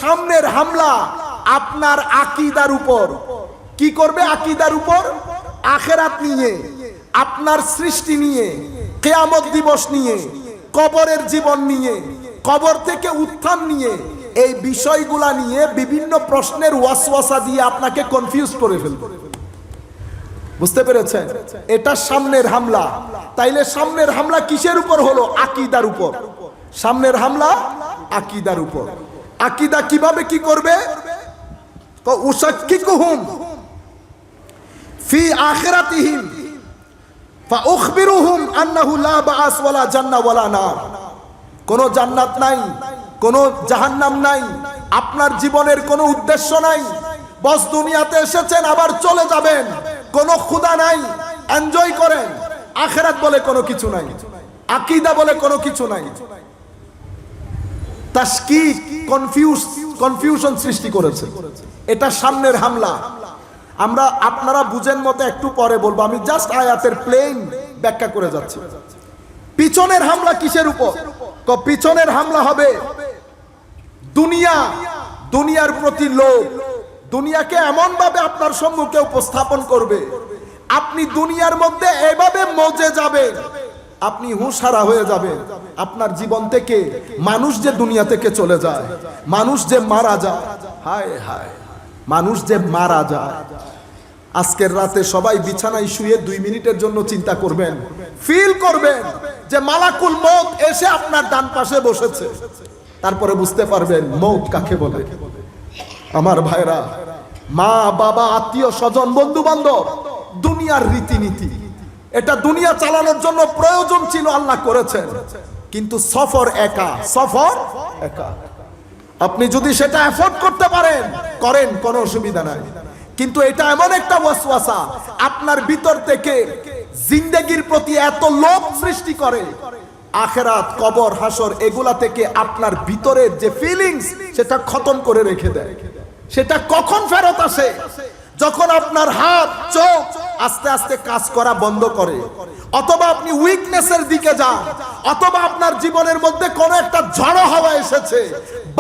সামনের হামলা আপনার আকীদার উপর। কি করবে? আকীদার উপর, আখিরাত নিয়ে, আপনার সৃষ্টি নিয়ে, কিয়ামত দিবস নিয়ে, কবরের জীবন নিয়ে, কবর থেকে উত্থান নিয়ে, এই বিষয়গুলা নিয়ে বিভিন্ন প্রশ্নের ওয়াসওয়াসা দিয়ে আপনাকে কনফিউজ করে ফেলবে। বুঝতে পেরেছেন? এটা সামনের হামলা। তাইলে সামনের হামলা কিসের উপর হলো? আকীদার উপর। সামনের হামলা আকীদার উপর। আকীদা কিভাবে কি করবে? উশাক্কিকুহুম ফি আখিরাতিহিম ফাউখবিরুহুম আন্নাহু লা বাআস ওয়ালা জান্নাহ ওয়ালা নার। কোনো জান্নাত নাই, কোনো জাহান্নাম নাই, আপনার জীবনের কোনো উদ্দেশ্য নাই, বস দুনিয়াতে এসেছেন আবার চলে যাবেন, কোনো খুদা নাই, এনজয় করেন। আখিরাত বলে কোনো কিছু নাই, আকীদা বলে কোনো কিছু নাই। তাশকিক, কনফিউশন সৃষ্টি করেছে। এটা সামনের হামলা। আমরা আপনারা বুঝেন মতো একটু পরে বলবো, আমি জাস্ট আয়াতের প্লেন ব্যাখ্যা করে যাচ্ছি। পিছনের হামলা কিসের উপর? পিছনের হামলা হবে দুনিয়া, দুনিয়ার প্রতি লোভ। দুনিয়াকে এমন ভাবে আপনার সম্মুখে উপস্থাপন করবে, আপনি দুনিয়ার মধ্যে এভাবে মজে যাবেন, আপনি হুঁশহারা হয়ে যাবেন। আপনার জীবন থেকে মানুষ যে দুনিয়া থেকে চলে যায়, মানুষ যে মারা যায়, হায় হায়, মানুষ যে মারা যায়। আজকের রাতে সবাই বিছানায় শুয়ে 2 মিনিটের জন্য চিন্তা করবেন, ফিল করবেন যে মালাকুল মউত এসে আপনার ডান পাশে বসেছে। তারপরে বুঝতে পারবেন মউত কাকে বলে। আমার ভাইরা, মা বাবা, আত্মীয় স্বজন, বন্ধু বান্ধব, দুনিয়ার রীতিনীতি, এটা দুনিয়া চালানোর জন্য প্রয়োজন ছিল, আল্লাহ করেছেন। কিন্তু সফর একা, সফর একা। আপনি যদি সেটা এফোর্ড করতে পারেন, করেন, কোনো অসুবিধা নাই। কিন্তু এটা এমন একটা ওয়াসওয়াসা আপনার ভিতর থেকে জিন্দেগির প্রতি এত লোভ সৃষ্টি করে, আখিরাত, কবর, হাসর, এগুলা থেকে আপনার ভিতরের যে ফিলিংস সেটা খতম করে রেখে দেয়। সেটা কখন ফেরত আসে? যখন আপনার হাত, চোখ আস্তে আস্তে কাজ করা বন্ধ করে, অথবা আপনি উইকনেসের দিকে যান, অথবা আপনার জীবনের মধ্যে কোনো একটা ঝড়ো হাওয়া এসেছে,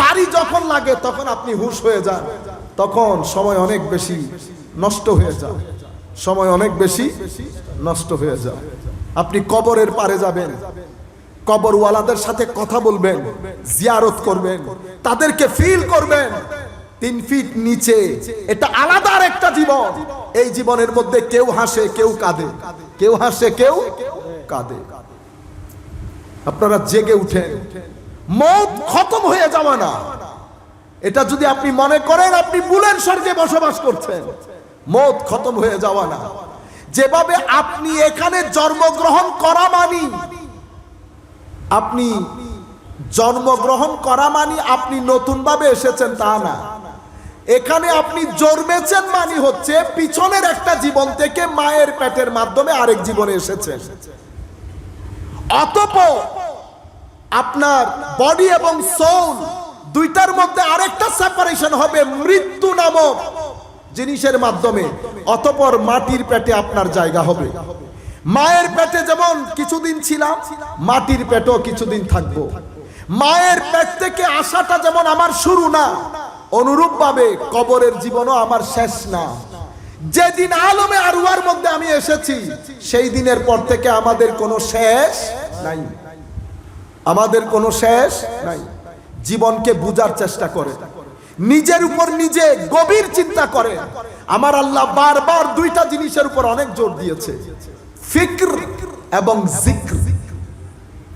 বাড়ি যখন লাগে তখন আপনি হুঁশ হয়ে যান। তখন সময় অনেক বেশি নষ্ট হয়ে যায়, সময় অনেক বেশি নষ্ট হয়ে যায়। আপনি কবরের পারে যাবেন, কবরওয়ালাদের সাথে কথা বলবেন, জিয়ারত করবেন, তাদেরকে ফিল করবেন 3 ফিট নিচে। এটা আলাদা আর একটা জীবন। এই জীবনের মধ্যে কেউ হাসে, কেউ কাঁদে, কেউ হাসে, কেউ কাঁদে। আপনারা জেগে উঠেন, মওত খতম হয়ে যাওয়া না। এটা যদি আপনি মনে করেন আপনি বুলের স্বর্গে বসবাস করছেন, মওত খতম হয়ে যাওয়া না। যেভাবে আপনি এখানে জন্মগ্রহণ করা মানি, আপনি জন্মগ্রহণ করা মানি আপনি নতুন ভাবে এসেছেন তা না। এখানে আপনি জন্মেছেন মানি হচ্ছে পিছনের একটা জীবন থেকে মায়ের পেটের মাধ্যমে আরেক জীবনে এসেছেন। অতঃপর আপনার বডি এবং সোল দুইটার মধ্যে আরেকটা সেপারেশন হবে মৃত্যু নামক জিনিসের মাধ্যমে। অতঃপর মাটির পেটে আপনার জায়গা হবে। মায়ের পেটে যেমন কিছুদিন ছিলাম, মাটির পেটেও কিছুদিন থাকবো। মায়ের পেট থেকে আসাটা যেমন আমার শুরু না, অনুরূপ ভাবে কবরের জীবনও আমার শেষ না। যেদিন আলমে আরওয়ার মধ্যে আমি এসেছি, সেই দিনের পর থেকে আমাদের কোনো শেষ নাই, আমাদের কোনো শেষ নাই। জীবনকে বুঝার চেষ্টা করে, নিজের উপর নিজে গভীর চিন্তা করে। আমার আল্লাহ বারবার 2টা জিনিসের উপর অনেক জোর দিয়েছে, ফিক্র এবং জিক্র।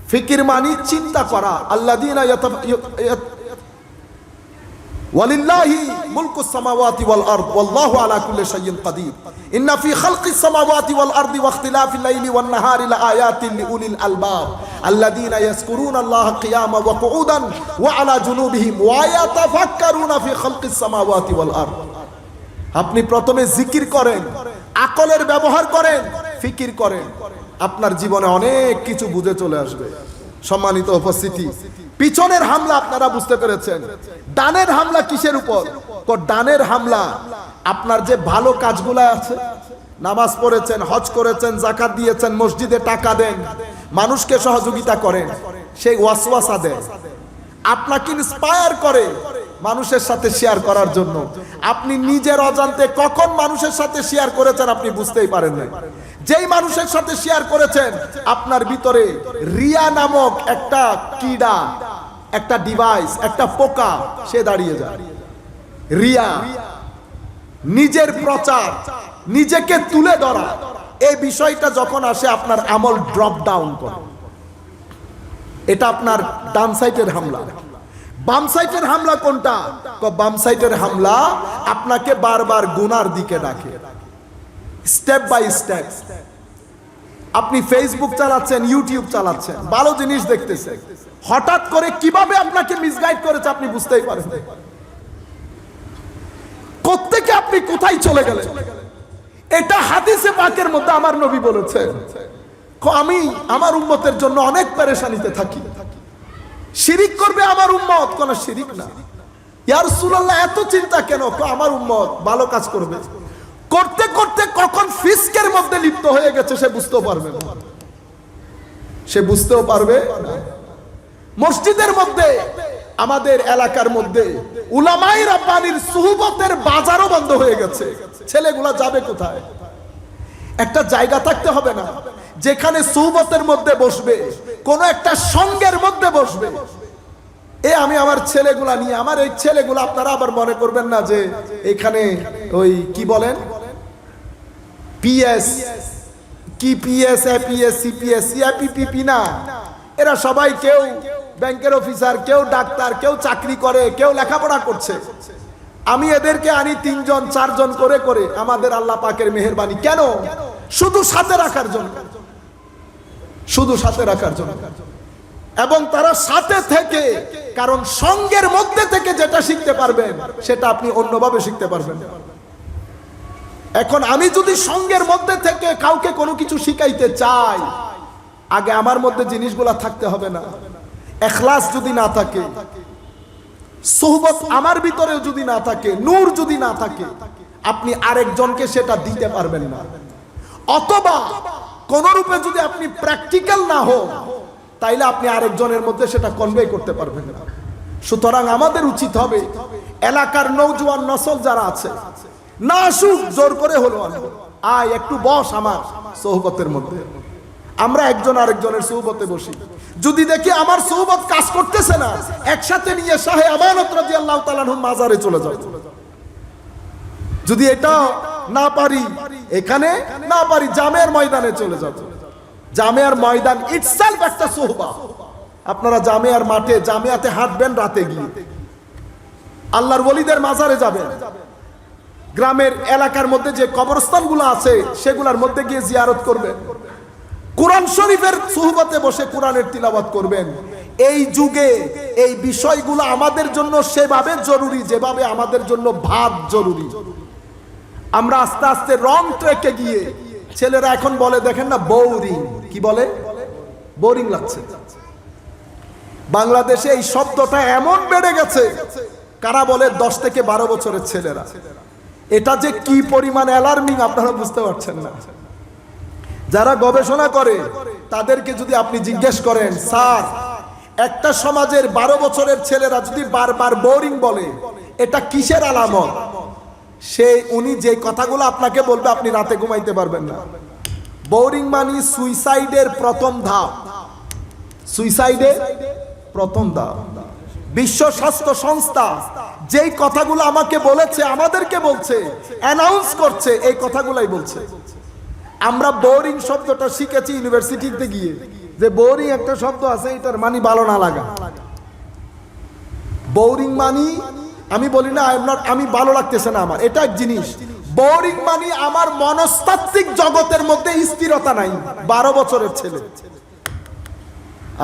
ফিকির মানে চিন্তা করা। আল্লাযীনা ওয়ালিল্লাহি মুলকুস সামাওয়াতি ওয়াল আরদ ওয়াল্লাহু আলা কুল্লি শাইইন কাদির ইন্না ফি খালকিস সামাওয়াতি ওয়াল আরদি ওয়া ইখতিলাফিল লাইলি ওয়ান নাহারি লাআয়াতিন লিউলিল আলবাব আল্লাযীনা ইয়াযকুরুনা আল্লাহা কিয়ামান ওয়া কুউদান ওয়া আলা জুনুবিহিম ওয়া ইয়াতাফাক্কারুনা ফি খালকিস সামাওয়াতি ওয়াল আরদ। আপনি প্রথমে জিকির করেন, আকলের ব্যবহার করেন, ফিকির করেন, আপনার জীবনে অনেক কিছু বুঝে চলে আসবে। সম্মানিত উপস্থিতি, পিছনের হামলা আপনারা বুঝতে পেরেছেন। ডানের হামলা কিসের উপর? ডানের হামলা আপনার যে ভালো কাজগুলো আছে, নামাজ পড়েছেন, হজ করেছেন, যাকাত দিয়েছেন, মসজিদে টাকা দেন, মানুষকে সহযোগিতা করেন, সেই ওয়াসওয়াসা দেয়, আপনাকে ইন্সপায়ার করে মানুষের সাথে শেয়ার করার জন্য। আপনি নিজের অজান্তে কখন মানুষের সাথে শেয়ার করেছেন আপনি বুঝতেই পারেন না। যেই মানুষের সাথে শেয়ার করেছেন আপনার ভিতরে রিয়া নামক একটা কীড়া, একটা ডিভাইস, একটা পোকা সে দাঁড়িয়ে যায়। রিয়া, নিজের প্রচার, নিজেকে তুলে ধরা, এই বিষয়টা যখন আসে আপনার আমল ড্রপ ডাউন করে। এটা আপনার ডান সাইডের হামলা। বাম সাইডের হামলা কোনটা? বাম সাইডের হামলা আপনাকে বারবার গুনার দিকে ডাকে, স্টেপ বাই স্টেপ। আপনি ফেসবুক চালাচ্ছেন, ইউটিউব চালাচ্ছেন, ভালো জিনিস দেখতেছেন, হঠাৎ করে কিভাবে আপনাকে মিসগাইড করেছে আপনি বুঝতেই পারেন। কোত্থেকে আপনি কোথায় চলে গেলেন? এটা হাদিসে পাকের মধ্যে আমার নবী বলেছেন, আমি আমার উম্মতের জন্য অনেক পেরেশানিতে থাকি। শিরিক করবে আমার উম্মত, কোন শিরিক না। ইয়া রাসূলুল্লাহ এত চিন্তা কেন? আমার উম্মত ভালো কাজ করবে। করতে করতে কখন ফিস্কের মধ্যে লিপ্ত হয়ে গেছে সে বুঝতেও পারবে না। সে বুঝতেও পারবে না। মসজিদের মধ্যে, আমাদের এলাকার মধ্যে উলামায়ে রাব্বানির সুহবতের বাজারও বন্ধ হয়ে গেছে। ছেলেগুলা যাবে কোথায়? একটা জায়গা থাকতে হবে না যেখানে সুহবতের মধ্যে বসবে, কোন একটা সঙ্গের মধ্যে বসবে। আমি আমার ছেলেগুলা নিয়ে, আমার এই ছেলেগুলা, আপনারা আবার মনে করবেন না যে এখানে ওই কি বলেন পিএস, কি পিএস, এপিএস, সিপিএস, সিআইপিপি না। এরা সবাই কেউ ব্যাংকের অফিসার, কেউ ডাক্তার, কেউ চাকরি করে, কেউ লেখাপড়া করছে। আমি এদেরকে আনি 3 জন 4 জন করে করে, আমাদের আল্লাহ পাকের মেহেরবানি। কেন? শুধু সাথে রাখার জন্য, শুধু সাথে রাখার জন্য। এবং তারা সাথে থেকে, কারণ সঙ্গের মধ্যে থেকে যেটা শিখতে পারবেন সেটা আপনি অন্যভাবে শিখতে পারবেন। এখন আমি যদি সঙ্গের মধ্যে থেকে কাউকে কোনো কিছু শিখাইতে চাই, আগে আমার মধ্যে জিনিসগুলা থাকতে হবে না। ইখলাস যদি না থাকে, সুহবত আমার ভিতরে যদি না থাকে, নূর যদি না থাকে, আপনি আরেকজনকে সেটা দিতে পারবেন না। অথবা কোন রূপে যদি আপনি প্র্যাকটিক্যাল না হন, তাইলে আপনি আরেকজনের মধ্যে সেটা কনভে করতে পারবেন না। সুতরাং আমাদের উচিত হবে এলাকার নওজোয়ান নসল যারা আছে, না আসুক জোর করে হলো, আয় একটু বস আমার সোহবতের মধ্যে। আমরা একজন আরেকজনের সোহবতে বসি। যদি দেখি আমার সোহবত কাজ করতেছে না, একসাথে নিয়ে শাহে আমানত রাদিয়াল্লাহু তাআলা আনহু মাজারে চলে যাও। যদি এটা না পারি, এখানে না পারি, জামের ময়দানে চলে যাও। জামেয়ার ময়দান ইটসেলফ একটা সোহবা। আপনারা জামেয়ার মাঠে, জামিয়াতে হাঁটবেন রাতে গিয়ে, আল্লাহর ওলিদের মাজারে যাবেন, গ্রামের এলাকার মধ্যে যে কবরস্থানগুলো আছে সেগুলোর মধ্যে গিয়ে জিয়ারত করবেন, কোরআন শরীফের সুহবতে বসে কোরআনের তিলাওয়াত করবেন। এই যুগে এই বিষয়গুলো আমাদের জন্য সেভাবে জরুরি যেভাবে আমাদের জন্য ভাত জরুরি। আমরা আস্তে আস্তে রং ট্রেকে গিয়ে, ছেলেরা এখন বলে দেখেন না বোরিং, কি বলে? বোরিং লাগছে। বাংলাদেশে এই শব্দটা এমন বেড়ে গেছে, কারা বলে 10 থেকে 12 বছরের ছেলেরা। এটা যে কি পরিমাণ অ্যালার্মিং আপনারা বুঝতে পারছেন না। যারা গবেষণা করে তাদেরকে যদি আপনি জিজ্ঞেস করেন, স্যার একটা সমাজের 12 বছরের ছেলেরা যদি বারবার বোরিং বলে এটা কিসের আলামত? উনি যে কথাগুলো আপনাকে বলবে আপনি রাতে ঘুমাইতে পারবেন না। বোরিং মানে সুইসাইডের প্রথম ধাপ, সুইসাইডের প্রথম ধাপ। বিশ্ব স্বাস্থ্য সংস্থা যেই কথাগুলো আমাকে বলেছে, আমাদেরকে বলছে, অ্যানাউন্স করছে, এই কথাগুলাই বলছে। আমরা বোরিং শব্দটা শিখেছি ইউনিভার্সিটিতে গিয়ে, যে বোরিং একটা শব্দ আছে, এটার মানে ভালো না লাগা। বোরিং মানি, আমি বলি না আমি ভালো লাগতেছে না আমার, এটা এক জিনিস। বোরিং মানি আমার মনস্তাত্ত্বিক জগতের মধ্যে স্থিরতা নাই। 12 বছরের ছেলে,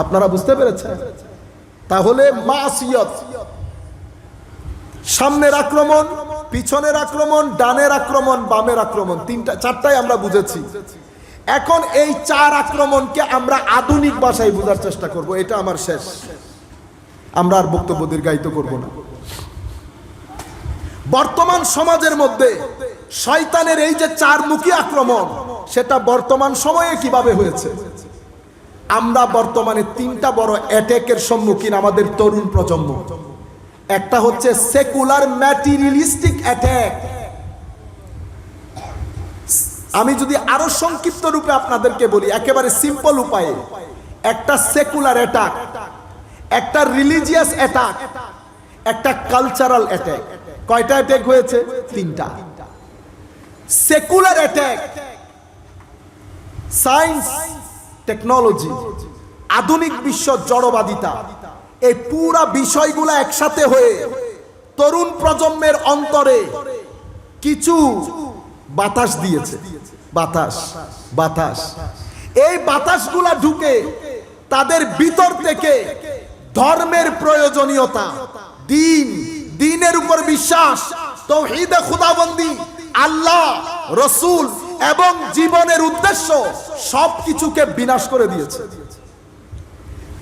আপনারা বুঝতে পেরেছেন? তাহলে মাসিয়ত, সামনের আক্রমণ, পিছনের আক্রমণ, ডানের আক্রমণ, বামের আক্রমণ, 4টাই আমরা বুঝেছি। এখন এই 4 আক্রমণকে আমরা আধুনিক ভাষায় বোঝার চেষ্টা করব। এটা আমার শেষ, আমরা আর বক্তব্য দীর্ঘায়িত করব না। বর্তমান সমাজের মধ্যে শয়তানের এই যে 4 মুখী আক্রমণ, সেটা বর্তমান সময়ে কিভাবে হয়েছে? আমরা বর্তমানে 3টা বড় অ্যাটাকের সম্মুখীন আমাদের তরুণ প্রজন্ম। একটা হচ্ছে সেকুলার ম্যাটেরিয়ালিস্টিক অ্যাটাক। আমি যদি আরো সংক্ষিপ্ত রূপে আপনাদেরকে বলি, একেবারে সিম্পল উপায়ে, একটা সেকুলার অ্যাটাক, একটা রিলিজিয়াস অ্যাটাক, একটা কালচারাল অ্যাটাক। কয়টা অ্যাটাক হয়েছে? তিনটা। সেকুলার অ্যাটাক, সায়েন্স, টেকনোলজি, আধুনিক বিশ্ব, জড়বাদিতা, এই পুরা বিষয়গুলো একসাথে হয়ে তরুণ প্রজন্মের অন্তরে কিছু বাতাস দিয়েছে। বাতাস এই বাতাসগুলা ঢুকে তাদের ভিতর থেকে ধর্মের প্রয়োজনীয়তা, দ্বীনের উপর বিশ্বাস, তাওহীদে খুদাবন্দি, আল্লাহ, রাসূল এবং জীবনের উদ্দেশ্য সবকিছুকে বিনাশ করে দিয়েছে।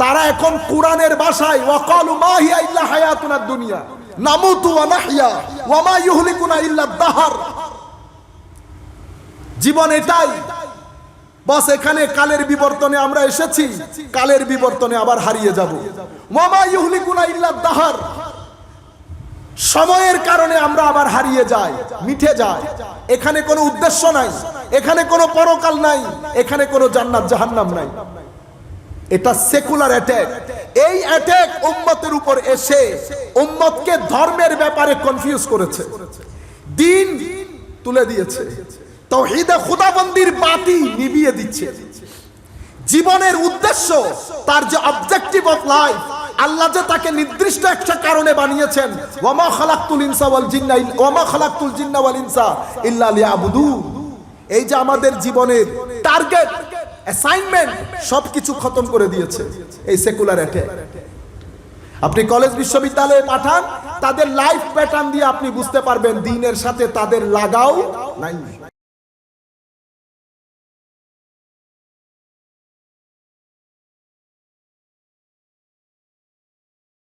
তারা এখন কোরআনের ভাষায় ওয়াকালু মা হিয়া ইল্লা হায়াতুনাদ দুনিয়া নামুতু ওয়া নাহইয়া ওয়া মা ইউহলিকুনা ইল্লা দাহর। জীবন এটাই, বস এখানে কালের বিবর্তনে আমরা এসেছি, কালের বিবর্তনে আবার হারিয়ে যাব। ওয়া মা ইউহলিকুনা ইল্লা দাহর, সময়ের কারণে আমরা আবার হারিয়ে যাই, মিটে যাই। এখানে কোনো উদ্দেশ্য নাই, এখানে কোনো পরকাল নাই, এখানে কোনো জান্নাত জাহান্নাম নাই। এটা সেকুলার অ্যাটাক। এই অ্যাটাক উম্মতের উপর এসে উম্মতকে ধর্মের ব্যাপারে কনফিউজ করেছে, দ্বীন তুলে দিয়েছে, তাওহীদে খুদাবন্দির বাতি নিভিয়ে দিচ্ছে। জীবনের উদ্দেশ্য, তার যে অবজেক্টিভ অফ লাইফ, আল্লাহ যে তাকে নির্দিষ্ট একটা কারণে বানিয়েছেন, ওয়ামা খালাকতুল ইনসা ওয়াল জিন্না ওয়ামা খালাকতুল জিন্না ওয়াল ইনসা ইল্লা লিয়াবুদুন। এই যে আমাদের জীবনের টার্গেট, অ্যাসাইনমেন্ট, সবকিছু খতম করে দিয়েছে এই সেকুলার অ্যাটাক। আপনি কলেজ বিশ্ববিদ্যালয়ে পাঠান, তাদের লাইফ প্যাটার্ন দিয়ে আপনি বুঝতে পারবেন দ্বীনের সাথে তাদের লাগাও নাই।